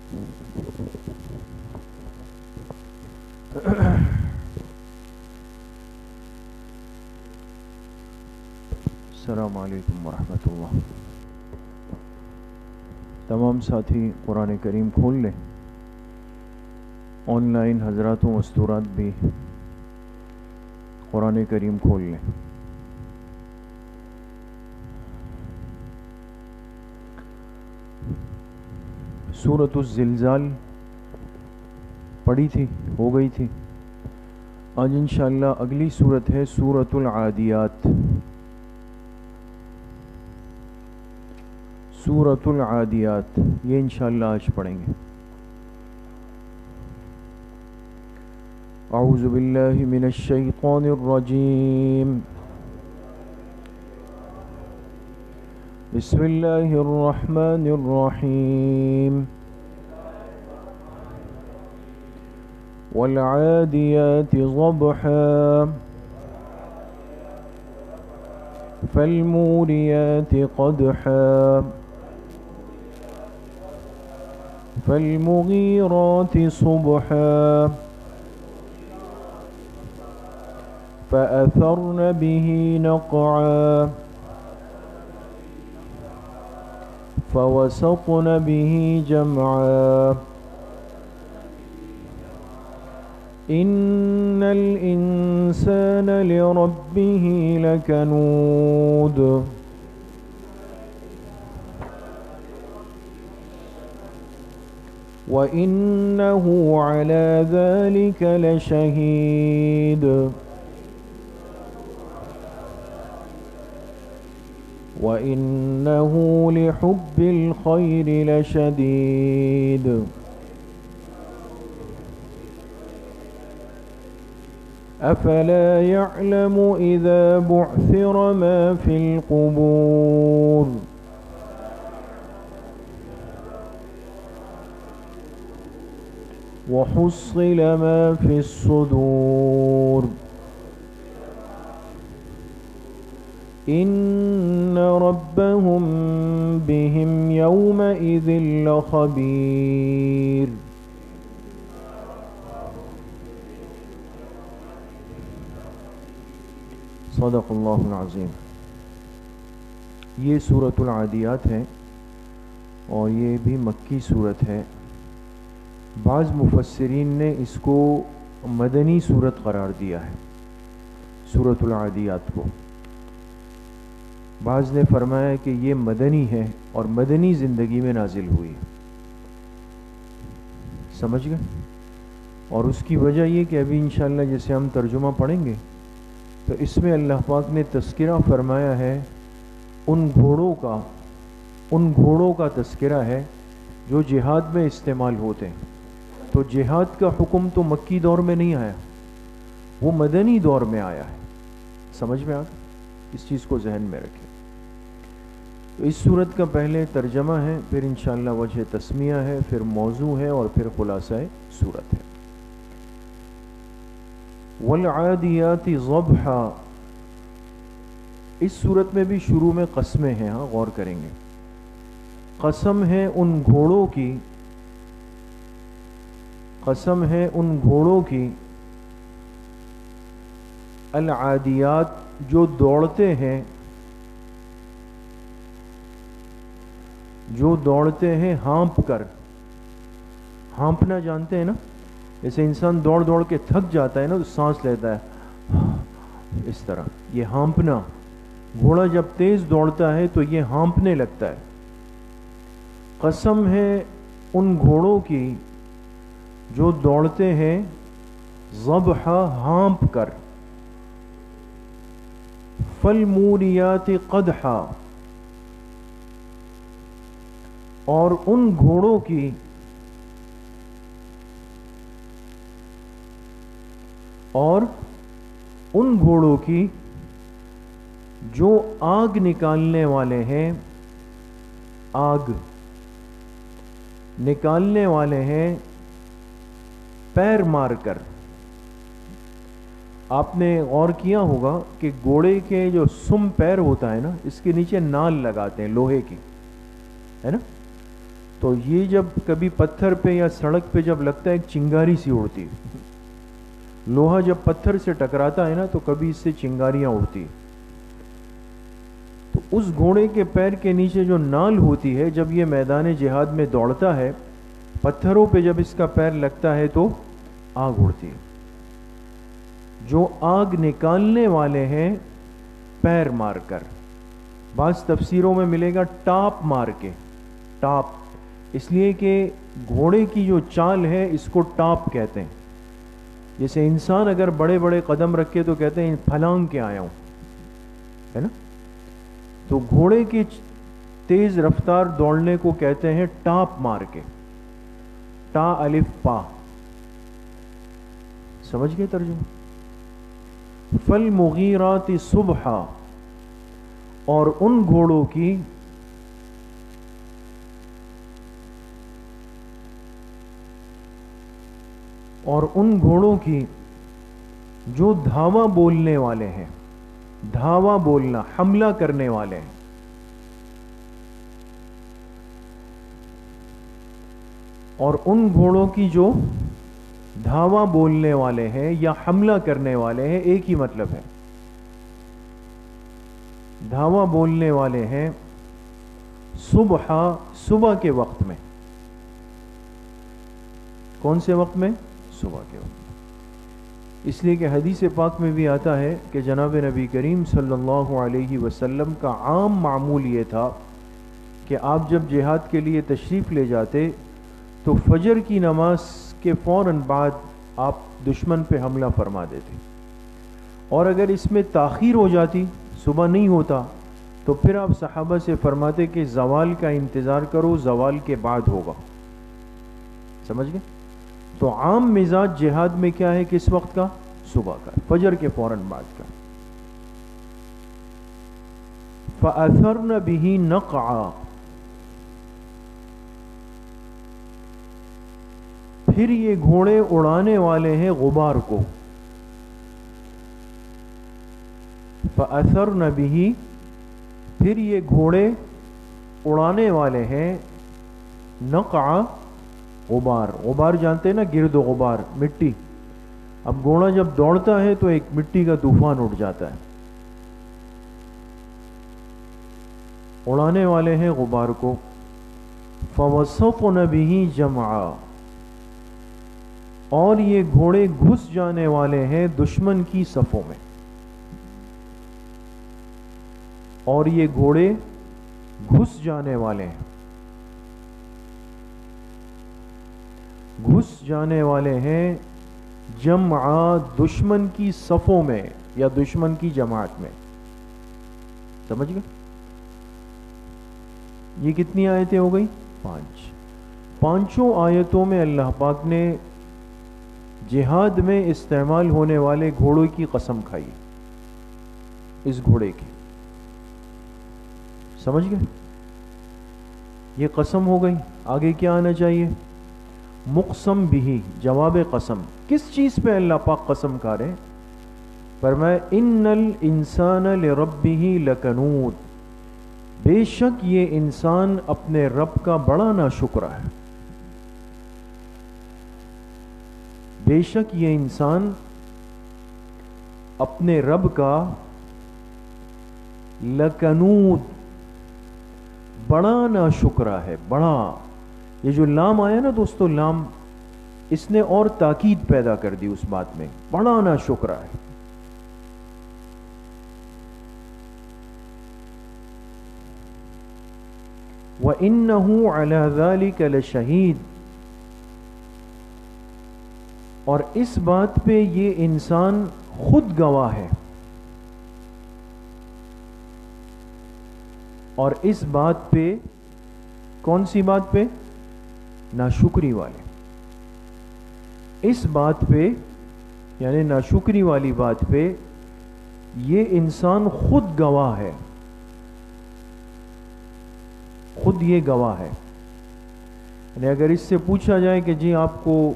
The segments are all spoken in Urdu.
السلام علیکم ورحمۃ اللہ۔ تمام ساتھی قرآن کریم کھول لیں، آن لائن حضرات و مستورات بھی قرآن کریم کھول لیں۔ سورۃ الزلزال پڑھی تھی، ہو گئی تھی۔ آج انشاءاللہ اگلی سورت ہے سورۃ العادیات۔ سورۃ العادیات یہ انشاءاللہ آج پڑھیں گے۔ اعوذ باللہ من الشیطان الرجیم، بسم اللہ الرحمن الرحیم۔ والعادیات ضبحا فالموریات قدحا فالمغیرات صبحا فأثرن به نقعا فوسطن به جمعا إن الإنسان لربه لكنود وإنه على ذلك لشهيد وإنه لحب الخير لشديد أفلا يعلم إذا بعثر ما في القبور وحصل ما في الصدور إن ربهم بهم يومئذ لخبير۔ صدق اللہ العظیم۔ یہ سورۃ العادیات ہے اور یہ بھی مکی صورت ہے۔ بعض مفسرین نے اس کو مدنی صورت قرار دیا ہے، سورۃ العادیات کو۔ بعض نے فرمایا کہ یہ مدنی ہے اور مدنی زندگی میں نازل ہوئی ہے۔ سمجھ گئے؟ اور اس کی وجہ یہ کہ ابھی انشاءاللہ جیسے ہم ترجمہ پڑھیں گے تو اس میں اللہ پاک نے تذکرہ فرمایا ہے ان گھوڑوں کا تذکرہ ہے جو جہاد میں استعمال ہوتے ہیں۔ تو جہاد کا حکم تو مکی دور میں نہیں آیا، وہ مدنی دور میں آیا ہے۔ سمجھ میں آ گیا؟ اس چیز کو ذہن میں رکھیں۔ تو اس صورت کا پہلے ترجمہ ہے، پھر انشاءاللہ وجہ تسمیہ ہے، پھر موضوع ہے اور پھر خلاصہ صورت ہے۔ والعادیات ضبحا، اس صورت میں بھی شروع میں قسمیں ہیں، ہاں غور کریں گے۔ قسم ہے ان گھوڑوں کی، قسم ہے ان گھوڑوں کی، العادیات جو دوڑتے ہیں، جو دوڑتے ہیں ہانپ کر۔ ہانپنا جانتے ہیں نا؟ جیسے انسان دوڑ دوڑ کے تھک جاتا ہے نا تو سانس لیتا ہے اس طرح، یہ ہانپنا۔ گھوڑا جب تیز دوڑتا ہے تو یہ ہانپنے لگتا ہے۔ قسم ہے ان گھوڑوں کی جو دوڑتے ہیں ضبحا ہانپ کر، فالموریات قدحا، اور ان گھوڑوں کی جو آگ نکالنے والے ہیں، آگ نکالنے والے ہیں پیر مار کر۔ آپ نے غور کیا ہوگا کہ گھوڑے کے جو سم پیر ہوتا ہے نا، اس کے نیچے نال لگاتے ہیں لوہے کی، ہے نا؟ تو یہ جب کبھی پتھر پہ یا سڑک پہ جب لگتا ہے ایک چنگاری سی اڑتی ہے، لوہا جب پتھر سے ٹکراتا ہے نا تو کبھی اس سے چنگاریاں اڑتی ہیں۔ تو اس گھوڑے کے پیر کے نیچے جو نال ہوتی ہے، جب یہ میدان جہاد میں دوڑتا ہے، پتھروں پہ جب اس کا پیر لگتا ہے تو آگ اڑتی ہے۔ جو آگ نکالنے والے ہیں پیر مار کر، بعض تفسیروں میں ملے گا ٹاپ مار کے، ٹاپ اس لیے کہ گھوڑے کی جو چال ہے اس کو ٹاپ کہتے ہیں۔ جیسے انسان اگر بڑے بڑے قدم رکھے تو کہتے ہیں پھلانگ کے آیا ہوں، ہے نا؟ تو گھوڑے کی تیز رفتار دوڑنے کو کہتے ہیں ٹاپ مار کے، تا الف پا، سمجھ گئے ترجمہ؟ فالمغیرات صبحا، اور ان گھوڑوں کی جو دھاوا بولنے والے ہیں، دھاوا بولنا، حملہ کرنے والے ہیں، اور ان گھوڑوں کی جو دھاوا بولنے والے ہیں یا حملہ کرنے والے ہیں، ایک ہی مطلب ہے۔ دھاوا بولنے والے ہیں صبح کے وقت میں۔ کون سے وقت میں؟ صبح کے وقت میں۔ اس لیے کہ حدیث پاک میں بھی آتا ہے کہ جناب نبی کریم صلی اللہ علیہ وسلم کا عام معمول یہ تھا کہ آپ جب جہاد کے لیے تشریف لے جاتے تو فجر کی نماز کے فوراً بعد آپ دشمن پہ حملہ فرما دیتے، اور اگر اس میں تاخیر ہو جاتی، صبح نہیں ہوتا، تو پھر آپ صحابہ سے فرماتے کہ زوال کا انتظار کرو، زوال کے بعد ہوگا۔ سمجھ گئے؟ تو عام مزاج جہاد میں کیا ہے؟ کس وقت کا؟ صبح کا، فجر کے فوراً بعد کا۔ فَأَثَرْنَ بِهِ نَقْعًا، پھر یہ گھوڑے اڑانے والے ہیں غبار کو۔ فَأَثَرْنَ بِهِ، پھر یہ گھوڑے اڑانے والے ہیں نقع، غبار۔ غبار جانتے ہیں نا، گرد و غبار، مٹی۔ اب گھوڑا جب دوڑتا ہے تو ایک مٹی کا طوفان اٹھ جاتا ہے۔ اڑانے والے ہیں غبار کو۔ فَوَسَطْنَ بِهِ جَمْعًا، اور یہ گھوڑے گھس جانے والے ہیں دشمن کی صفوں میں، اور یہ گھوڑے گھس جانے والے ہیں، گھس جانے والے ہیں جمعا، دشمن کی صفوں میں یا دشمن کی جماعت میں۔ سمجھ گئے؟ یہ کتنی آیتیں ہو گئی؟ 5۔ پانچوں آیتوں میں اللہ پاک نے جہاد میں استعمال ہونے والے گھوڑوں کی قسم کھائی، اس گھوڑے کی۔ سمجھ گئے؟ یہ قسم ہو گئی۔ آگے کیا آنا چاہیے؟ مقسم بھی، جواب قسم۔ کس چیز پہ اللہ پاک قسم کھا رہے ہیں؟ فرمایا ان الانسان لربہ لکنود، بے شک یہ انسان اپنے رب کا بڑا ناشکرا ہے، بے شک یہ انسان اپنے رب کا لکنود، بڑا ناشکرا ہے، بڑا۔ یہ جو لام آیا نا دوستو، لام، اس نے اور تاکید پیدا کر دی اس بات میں، بڑا ناشکرا ہے۔ وَإِنَّهُ عَلَى ذَلِكَ لَشَهِيدٌ، اور اس بات پہ یہ انسان خود گواہ ہے، اور اس بات پہ، کون سی بات پہ؟ ناشکری والے، اس بات پہ یعنی ناشکری والی بات پہ یہ انسان خود گواہ ہے، خود یہ گواہ ہے۔ یعنی اگر اس سے پوچھا جائے کہ جی آپ کو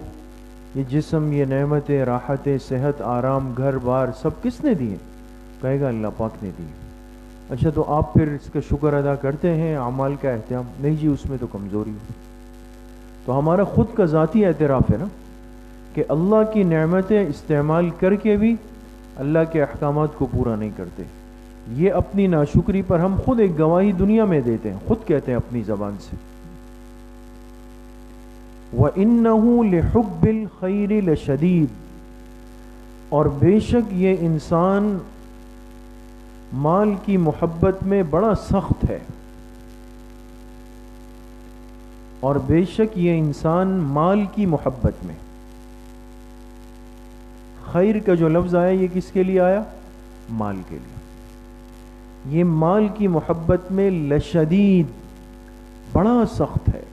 یہ جسم، یہ نعمتیں، راحتیں، صحت، آرام، گھر بار سب کس نے دیے؟ کہے گا اللہ پاک نے دیے۔ اچھا تو آپ پھر اس کا شکر ادا کرتے ہیں، اعمال کا اہتمام؟ نہیں جی، اس میں تو کمزوری ہے۔ تو ہمارا خود کا ذاتی اعتراف ہے نا کہ اللہ کی نعمتیں استعمال کر کے بھی اللہ کے احکامات کو پورا نہیں کرتے. یہ اپنی ناشکری پر ہم خود ایک گواہی دنیا میں دیتے ہیں، خود کہتے ہیں اپنی زبان سے. وَإِنَّهُ لِحُبِّ الْخَيْرِ لَشَدِيدٌ، اور بے شک یہ انسان مال کی محبت میں بڑا سخت ہے. اور بے شک یہ انسان مال کی محبت میں، خیر کا جو لفظ آیا یہ کس کے لیے آیا؟ مال کے لیے. یہ مال کی محبت میں لشدید، بڑا سخت ہے.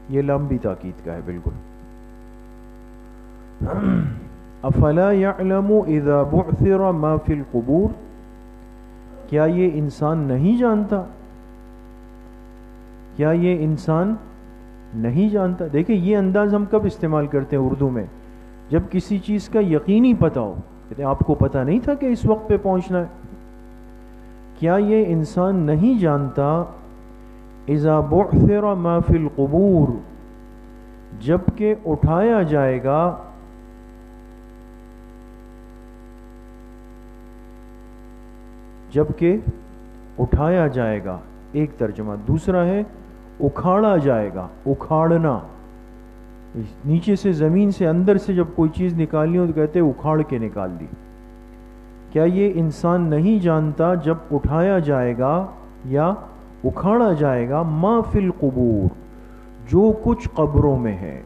یہ لمبی تاکید کا ہے بالکل. افلا يعلم اذا بعثر ما في القبور، کیا یہ انسان نہیں جانتا؟ کیا یہ انسان نہیں جانتا؟ دیکھیں یہ انداز ہم کب استعمال کرتے ہیں اردو میں؟ جب کسی چیز کا یقینی پتہ ہو. کہتے ہیں آپ کو پتہ نہیں تھا کہ اس وقت پہ پہنچنا ہے. کیا یہ انسان نہیں جانتا اذا بعثر ما فی القبور، جب کہ اٹھایا جائے گا اٹھایا جائے گا، ایک ترجمہ. دوسرا ہے اکھاڑا جائے گا، اکھاڑنا. نیچے سے زمین سے اندر سے جب کوئی چیز نکالنی ہو تو کہتے ہیں اکھاڑ کے نکال دی. کیا یہ انسان نہیں جانتا جب اٹھایا جائے گا یا اکھاڑا جائے گا ما فی القبور، جو کچھ قبروں میں ہے،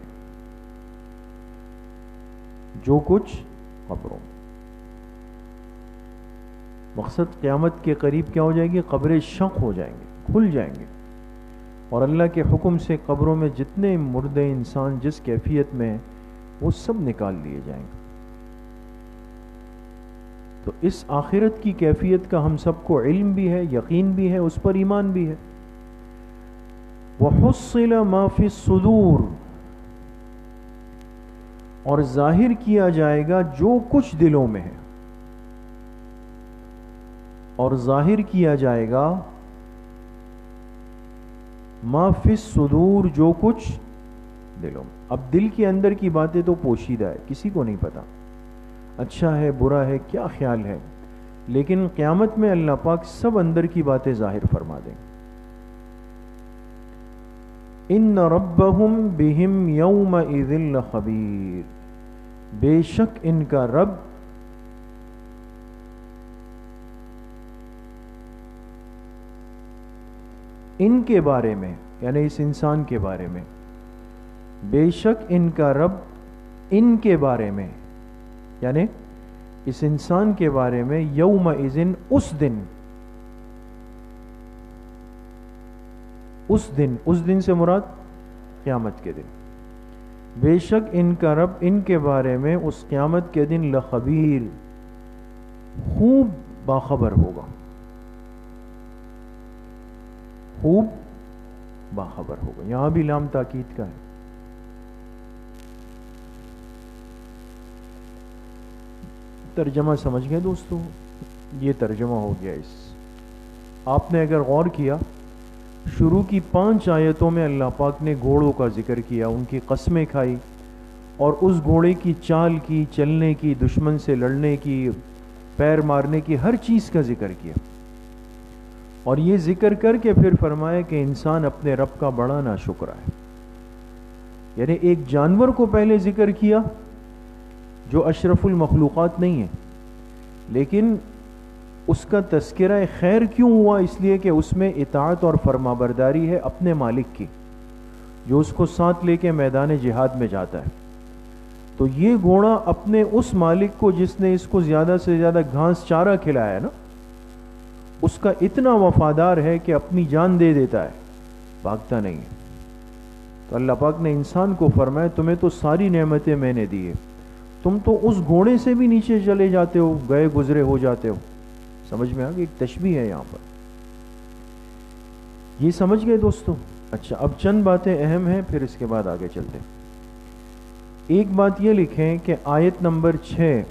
جو کچھ قبروں میں. مقصد قیامت کے قریب کیا ہو جائے گی؟ قبریں شق ہو جائیں گے، کھل جائیں گے، اور اللہ کے حکم سے قبروں میں جتنے مردے انسان جس کیفیت میں ہیں وہ سب نکال لیے جائیں گے. تو اس آخرت کی کیفیت کا ہم سب کو علم بھی ہے، یقین بھی ہے، اس پر ایمان بھی ہے. وَحُصِّلَ مَا فِي الصُّدُورِ، اور ظاہر کیا جائے گا جو کچھ دلوں میں ہے، اور ظاہر کیا جائے گا ما فی الصدور، جو کچھ دلوں میں. اب دل کے اندر کی باتیں تو پوشیدہ ہے، کسی کو نہیں پتا اچھا ہے برا ہے کیا خیال ہے، لیکن قیامت میں اللہ پاک سب اندر کی باتیں ظاہر فرما دیں. ان ربہم بہم یومئذ لخبیر، بے شک ان کا رب ان کے بارے میں، یعنی اس انسان کے بارے میں، بے شک ان کا رب ان کے بارے میں، یعنی اس انسان کے بارے میں، یومئذ اس دن، اس دن سے مراد قیامت کے دن، بے شک ان کا رب ان کے بارے میں اس قیامت کے دن لخبیر، خوب باخبر ہوگا، خوب باخبر ہوگا. یہاں بھی لام تاکید کا ہے. ترجمہ سمجھ گئے دوستو؟ یہ ترجمہ ہو گیا. آپ نے اگر غور کیا، شروع کی 5 آیتوں میں اللہ پاک نے گھوڑوں کا ذکر کیا، ان کی قسمیں کھائی، اور اس گھوڑے کی چال کی، چلنے کی، دشمن سے لڑنے کی، پیر مارنے کی، ہر چیز کا ذکر کیا. اور یہ ذکر کر کے پھر فرمایا کہ انسان اپنے رب کا بڑا ناشکر ہے. یعنی ایک جانور کو پہلے ذکر کیا جو اشرف المخلوقات نہیں ہے، لیکن اس کا تذکرہ خیر کیوں ہوا؟ اس لیے کہ اس میں اطاعت اور فرما برداری ہے اپنے مالک کی، جو اس کو ساتھ لے کے میدان جہاد میں جاتا ہے. تو یہ گھوڑا اپنے اس مالک کو جس نے اس کو زیادہ سے زیادہ گھاس چارہ کھلایا ہے نا، اس کا اتنا وفادار ہے کہ اپنی جان دے دیتا ہے، بھاگتا نہیں ہے. تو اللہ پاک نے انسان کو فرمایا تمہیں تو ساری نعمتیں میں نے دی ہے، تم تو اس گھوڑے سے بھی نیچے چلے جاتے ہو، گئے گزرے ہو جاتے ہو. سمجھ میں آ گئی؟ ایک تشبیہ ہے یہاں پر. یہ سمجھ گئے دوستو؟ اچھا، اب چند باتیں اہم ہیں، پھر اس کے بعد آگے چلتے ہیں. ایک بات یہ لکھیں کہ آیت نمبر 6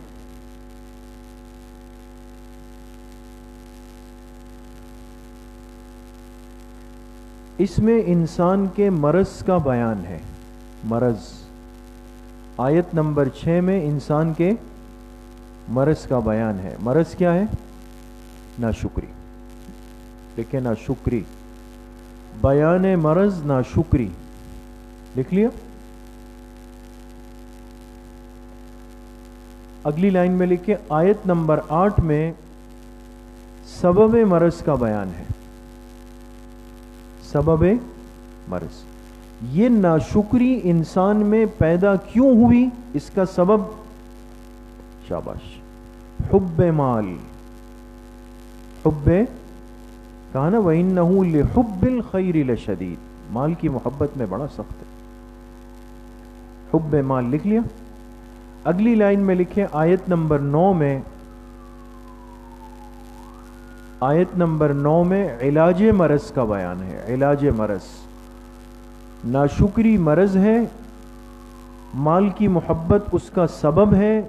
اس میں انسان کے مرض کا بیان ہے. مرض آیت نمبر 6 میں انسان کے مرض کا بیان ہے. مرض کیا ہے؟ ناشکری. دیکھیں ناشکری، بیان مرض ناشکری. لکھ لیا؟ اگلی لائن میں لکھے آیت نمبر 8 میں سبب مرض کا بیان ہے. سبب مرض، یہ ناشکری انسان میں پیدا کیوں ہوئی، اس کا سبب، شاباش، حب مال. حب، کہا نا وَإِنَّهُ لِحُبِّ الْخَيْرِ لَشَدِيدٌ، مال کی محبت میں بڑا سخت ہے. حب مال لکھ لیا؟ اگلی لائن میں لکھیں آیت نمبر 9 میں، آیت نمبر 9 میں علاج مرض کا بیان ہے. علاج مرض، ناشکری مرض ہے، مال کی محبت اس کا سبب ہے.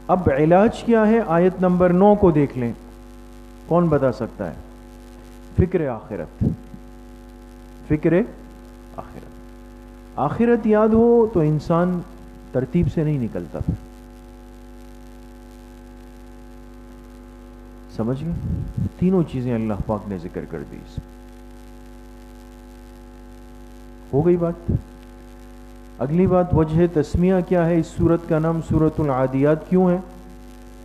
اب علاج کیا ہے؟ آیت نمبر 9 کو دیکھ لیں، کون بتا سکتا ہے؟ فکر آخرت. فکر آخرت. آخرت یاد ہو تو انسان ترتیب سے نہیں نکلتا. سمجھ گئے؟ تینوں چیزیں اللہ پاک نے ذکر کر دی. ہو گئی بات. اگلی بات، وجہ تسمیہ کیا ہے؟ اس سورت کا نام سورۃ العادیات کیوں ہے؟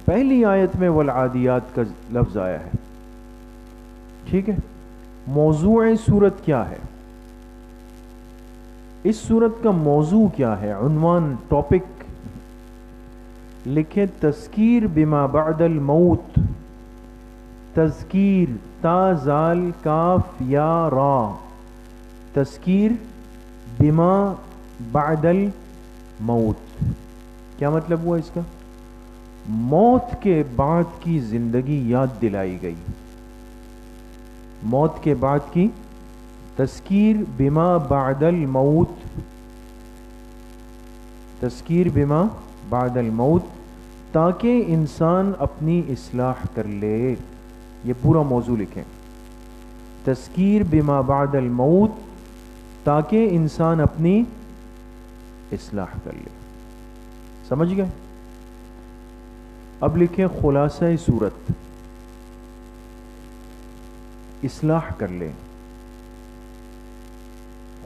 پہلی آیت میں والعادیات کا لفظ آیا ہے. ٹھیک ہے. موضوع سورت کیا ہے؟ اس سورت کا موضوع کیا ہے؟ عنوان، ٹاپک لکھیں تذکیر بما بعد الموت. تذکیر، تا زال کاف یا را. تذکیر بما بعد الموت. کیا مطلب ہوا اس کا؟ موت کے بعد کی زندگی یاد دلائی گئی. موت کے بعد کی تذکیر بما بعد الموت. تذکیر بما بعد الموت، تاکہ انسان اپنی اصلاح کر لے. یہ پورا موضوع لکھیں، تذکیر بما بعد الموت، تاکہ انسان اپنی اصلاح کر لے. سمجھ گئے؟ اب لکھیں خلاصہ سورت، اصلاح کر لیں.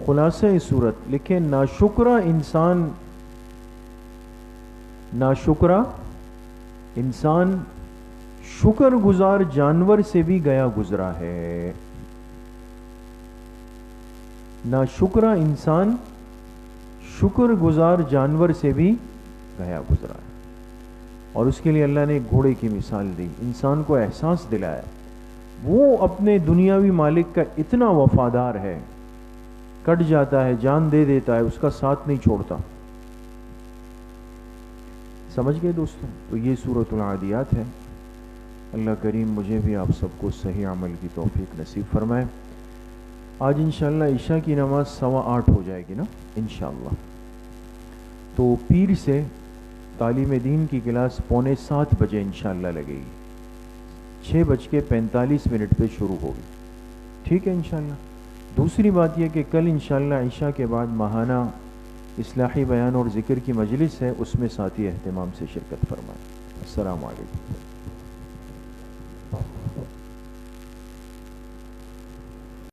خلاصہ سورت لکھیں ناشکرا انسان، ناشکرا انسان شکر گزار جانور سے بھی گیا گزرا ہے. ناشکرا انسان شکر گزار جانور سے بھی گیا گزرا ہے. اور اس کے لیے اللہ نے ایک گھوڑے کی مثال دی، انسان کو احساس دلایا وہ اپنے دنیاوی مالک کا اتنا وفادار ہے، کٹ جاتا ہے، جان دے دیتا ہے، اس کا ساتھ نہیں چھوڑتا. سمجھ گئے دوستوں؟ تو یہ سورۃ العادیات ہے. اللہ کریم مجھے بھی آپ سب کو صحیح عمل کی توفیق نصیب فرمائے. آج انشاءاللہ عشاء کی نماز 8:15 ہو جائے گی نا انشاءاللہ. تو پیر سے تعلیم دین کی کلاس 6:45 بجے انشاءاللہ لگے گی، 6:45 پہ شروع ہوگی. ٹھیک ہے انشاءاللہ. دوسری بات یہ کہ کل انشاءاللہ عشاء کے بعد ماہانہ اصلاحی بیان اور ذکر کی مجلس ہے، اس میں ساتھی اہتمام سے شرکت فرمائیں. السلام علیکم.